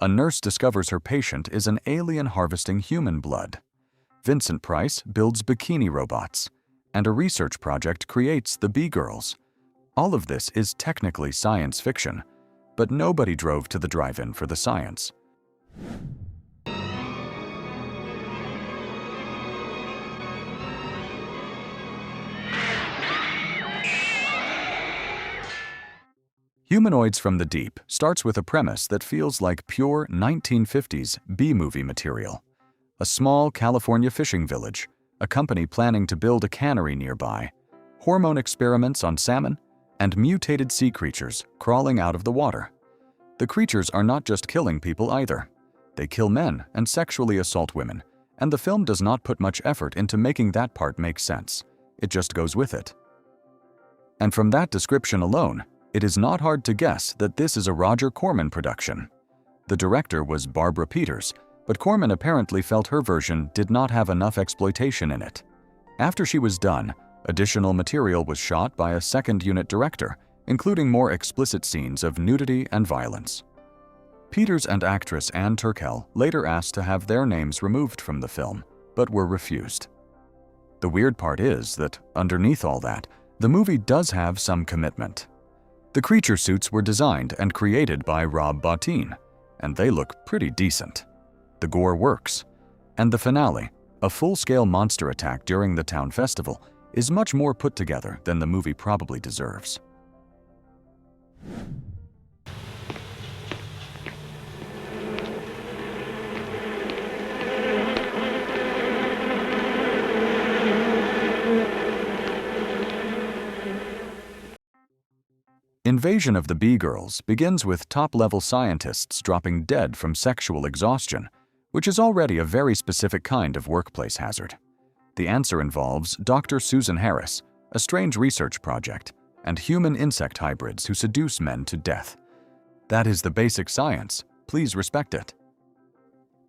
a nurse discovers her patient is an alien harvesting human blood. Vincent Price builds bikini robots, and a research project creates the B-Girls. All of this is technically science fiction, but nobody drove to the drive-in for the science. Humanoids from the Deep starts with a premise that feels like pure 1950s B-movie material. A small California fishing village, a company planning to build a cannery nearby, hormone experiments on salmon, and mutated sea creatures crawling out of the water. The creatures are not just killing people either. They kill men and sexually assault women, and the film does not put much effort into making that part make sense. It just goes with it. And from that description alone, it is not hard to guess that this is a Roger Corman production. The director was Barbara Peters, but Corman apparently felt her version did not have enough exploitation in it. After she was done, additional material was shot by a second-unit director, including more explicit scenes of nudity and violence. Peters and actress Anne Turkel later asked to have their names removed from the film, but were refused. The weird part is that, underneath all that, the movie does have some commitment. The creature suits were designed and created by Rob Bottin, and they look pretty decent. The gore works, and the finale, a full-scale monster attack during the town festival, is much more put together than the movie probably deserves. Invasion of the B-Girls begins with top-level scientists dropping dead from sexual exhaustion, which is already a very specific kind of workplace hazard. The answer involves Dr. Susan Harris, a strange research project, and human-insect hybrids who seduce men to death. That is the basic science. Please respect it.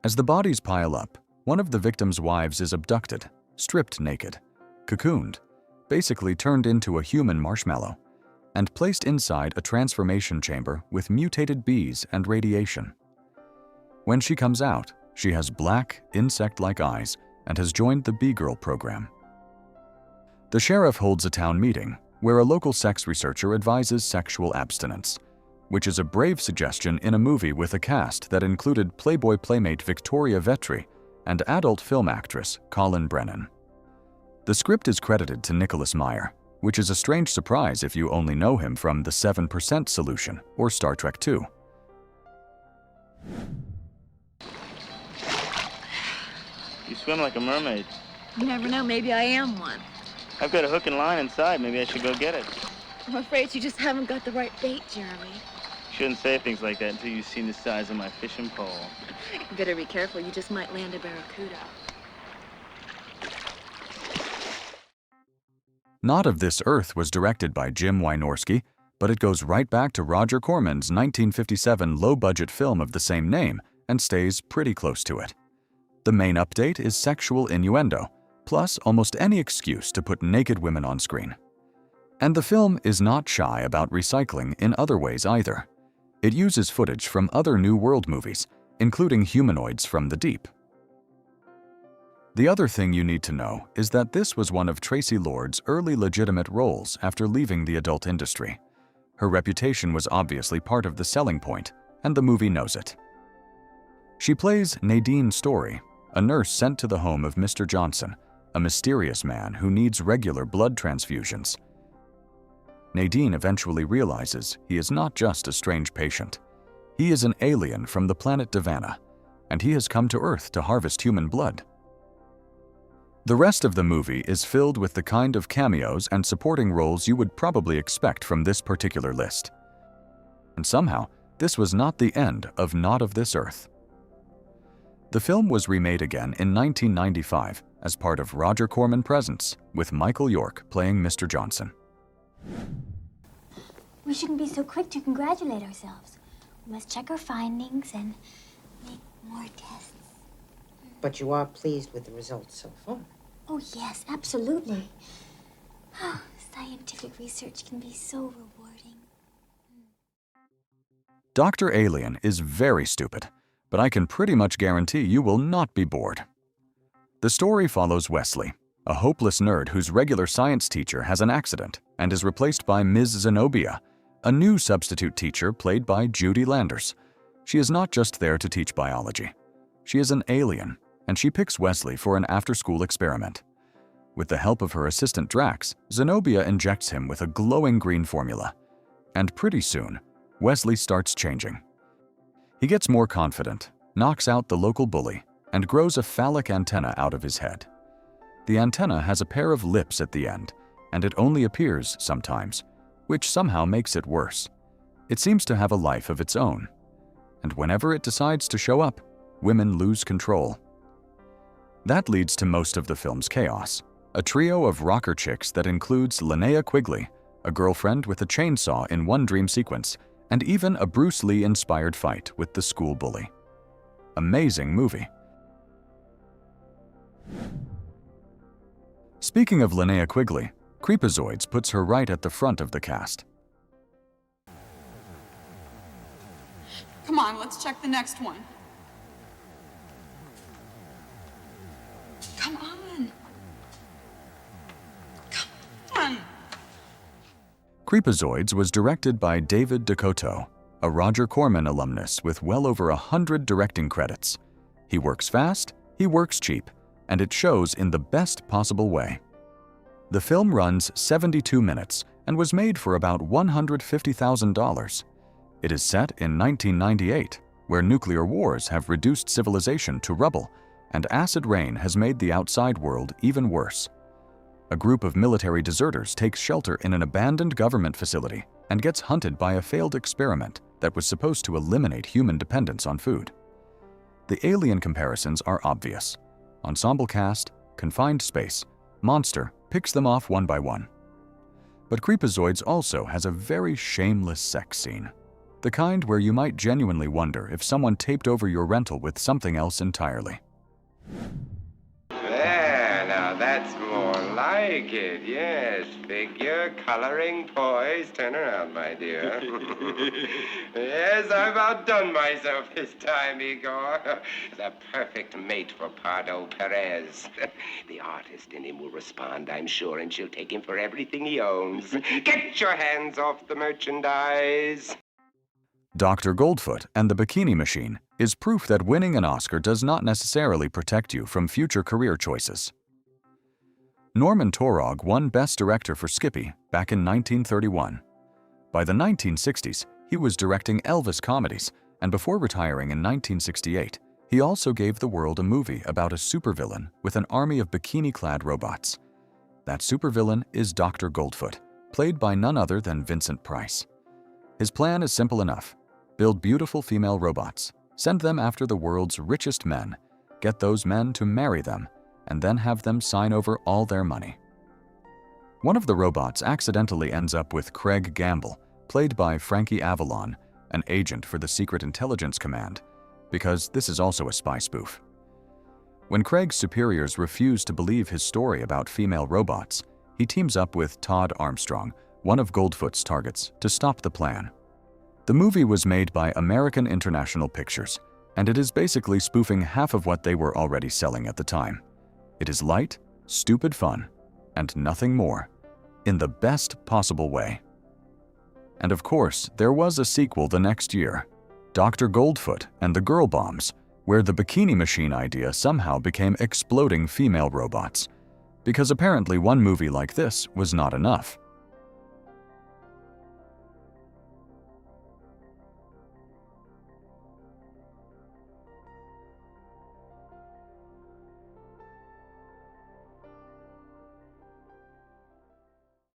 As the bodies pile up, one of the victims' wives is abducted, stripped naked, cocooned, basically turned into a human marshmallow, and placed inside a transformation chamber with mutated bees and radiation. When she comes out, she has black, insect-like eyes and has joined the B-Girl program. The sheriff holds a town meeting where a local sex researcher advises sexual abstinence, which is a brave suggestion in a movie with a cast that included Playboy playmate Victoria Vetri and adult film actress Colin Brennan. The script is credited to Nicholas Meyer, which is a strange surprise if you only know him from The 7% Solution or Star Trek II. You swim like a mermaid. You never know, maybe I am one. I've got a hook and line inside. Maybe I should go get it. I'm afraid you just haven't got the right bait, Jeremy. Shouldn't say things like that until you've seen the size of my fishing pole. You better be careful, you just might land a barracuda. Not of This Earth was directed by Jim Wynorski, but it goes right back to Roger Corman's 1957 low-budget film of the same name and stays pretty close to it. The main update is sexual innuendo, plus almost any excuse to put naked women on screen. And the film is not shy about recycling in other ways either. It uses footage from other New World movies, including Humanoids from the Deep. The other thing you need to know is that this was one of Tracy Lord's early legitimate roles after leaving the adult industry. Her reputation was obviously part of the selling point, and the movie knows it. She plays Nadine Story, a nurse sent to the home of Mr. Johnson, a mysterious man who needs regular blood transfusions. Nadine eventually realizes he is not just a strange patient. He is an alien from the planet Davana, and he has come to Earth to harvest human blood. The rest of the movie is filled with the kind of cameos and supporting roles you would probably expect from this particular list. And somehow, this was not the end of Not of This Earth. The film was remade again in 1995 as part of Roger Corman Presents, with Michael York playing Mr. Johnson. We shouldn't be so quick to congratulate ourselves. We must check our findings and make more tests. But you are pleased with the results so far? Oh, yes, absolutely. Scientific research can be so rewarding. Dr. Alien is very stupid, but I can pretty much guarantee you will not be bored. The story follows Wesley, a hopeless nerd whose regular science teacher has an accident and is replaced by Ms. Zenobia, a new substitute teacher played by Judy Landers. She is not just there to teach biology. She is an alien, and she picks Wesley for an after-school experiment. With the help of her assistant Drax, Zenobia injects him with a glowing green formula. And pretty soon, Wesley starts changing. He gets more confident, knocks out the local bully, and grows a phallic antenna out of his head. The antenna has a pair of lips at the end, and it only appears sometimes, which somehow makes it worse. It seems to have a life of its own. And whenever it decides to show up, women lose control. That leads to most of the film's chaos. A trio of rocker chicks that includes Linnea Quigley, a girlfriend with a chainsaw in one dream sequence, and even a Bruce Lee-inspired fight with the school bully. Amazing movie. Speaking of Linnea Quigley, Creepozoids puts her right at the front of the cast. Come on, let's check the next one. Come on. Come on. Creepozoids was directed by David Dakota, a Roger Corman alumnus with well over 100 directing credits. He works fast, he works cheap, and it shows in the best possible way. The film runs 72 minutes and was made for about $150,000. It is set in 1998, where nuclear wars have reduced civilization to rubble, and acid rain has made the outside world even worse. A group of military deserters takes shelter in an abandoned government facility and gets hunted by a failed experiment that was supposed to eliminate human dependence on food. The alien comparisons are obvious. Ensemble cast, confined space, monster picks them off one by one. But Creepozoids also has a very shameless sex scene. The kind where you might genuinely wonder if someone taped over your rental with something else entirely. There, now that's more like it, yes. Figure, coloring, poise. Turn around, my dear. Yes, I've outdone myself this time, Igor. The perfect mate for Pardo Perez. The artist in him will respond, I'm sure, and she'll take him for everything he owns. Get your hands off the merchandise. Dr. Goldfoot and the Bikini Machine is proof that winning an Oscar does not necessarily protect you from future career choices. Norman Taurog won Best Director for Skippy back in 1931. By the 1960s, he was directing Elvis comedies, and before retiring in 1968, he also gave the world a movie about a supervillain with an army of bikini-clad robots. That supervillain is Dr. Goldfoot, played by none other than Vincent Price. His plan is simple enough. Build beautiful female robots, send them after the world's richest men, get those men to marry them, and then have them sign over all their money. One of the robots accidentally ends up with Craig Gamble, played by Frankie Avalon, an agent for the Secret Intelligence Command, because this is also a spy spoof. When Craig's superiors refuse to believe his story about female robots, he teams up with Todd Armstrong, one of Goldfoot's targets, to stop the plan. The movie was made by American International Pictures, and it is basically spoofing half of what they were already selling at the time. It is light, stupid fun, and nothing more, in the best possible way. And of course, there was a sequel the next year, Dr. Goldfoot and the Girl Bombs, where the Bikini Machine idea somehow became exploding female robots. Because apparently one movie like this was not enough.